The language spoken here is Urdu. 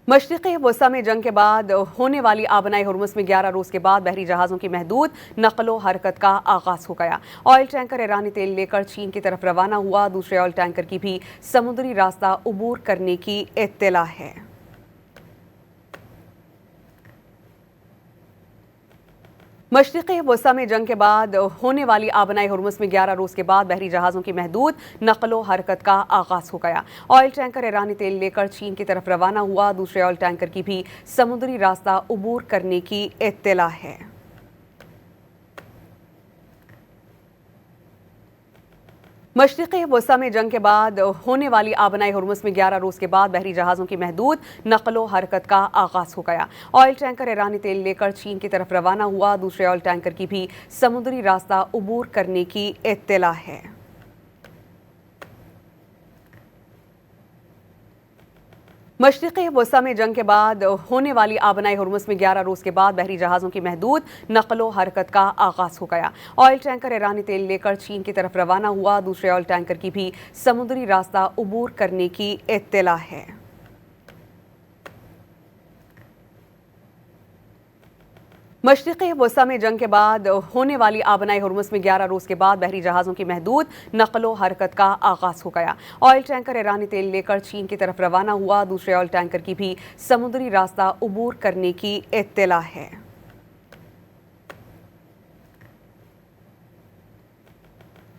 مشرقی وسطی میں جنگ کے بعد ہونے والی آبنائے ہرمز میں 11 روز کے بعد بحری جہازوں کی محدود نقل و حرکت کا آغاز ہو گیا۔ آئل ٹینکر ایرانی تیل لے کر چین کی طرف روانہ ہوا۔ دوسرے آئل ٹینکر کی بھی سمندری راستہ عبور کرنے کی اطلاع ہے۔ مشرقی وسطی میں جنگ کے بعد ہونے والی آبنائے ہرمز میں 11 روز کے بعد بحری جہازوں کی محدود نقل و حرکت کا آغاز ہو گیا۔ آئل ٹینکر ایرانی تیل لے کر چین کی طرف روانہ ہوا۔ دوسرے آئل ٹینکر کی بھی سمندری راستہ عبور کرنے کی اطلاع ہے۔ مشرقی وسطی میں جنگ کے بعد ہونے والی آبنائے ہرمز میں 11 روز کے بعد بحری جہازوں کی محدود نقل و حرکت کا آغاز ہو گیا۔ آئل ٹینکر ایرانی تیل لے کر چین کی طرف روانہ ہوا۔ دوسرے آئل ٹینکر کی بھی سمندری راستہ عبور کرنے کی اطلاع ہے۔ مشرقی وسطی میں جنگ کے بعد ہونے والی آبنائے ہرمز میں 11 روز کے بعد بحری جہازوں کی محدود نقل و حرکت کا آغاز ہو گیا۔ آئل ٹینکر ایرانی تیل لے کر چین کی طرف روانہ ہوا۔ دوسرے آئل ٹینکر کی بھی سمندری راستہ عبور کرنے کی اطلاع ہے۔ مشرقی وسطی میں جنگ کے بعد ہونے والی آبنائے ہرمز میں 11 روز کے بعد بحری جہازوں کی محدود نقل و حرکت کا آغاز ہو گیا۔ آئل ٹینکر ایرانی تیل لے کر چین کی طرف روانہ ہوا۔ دوسرے آئل ٹینکر کی بھی سمندری راستہ عبور کرنے کی اطلاع ہے۔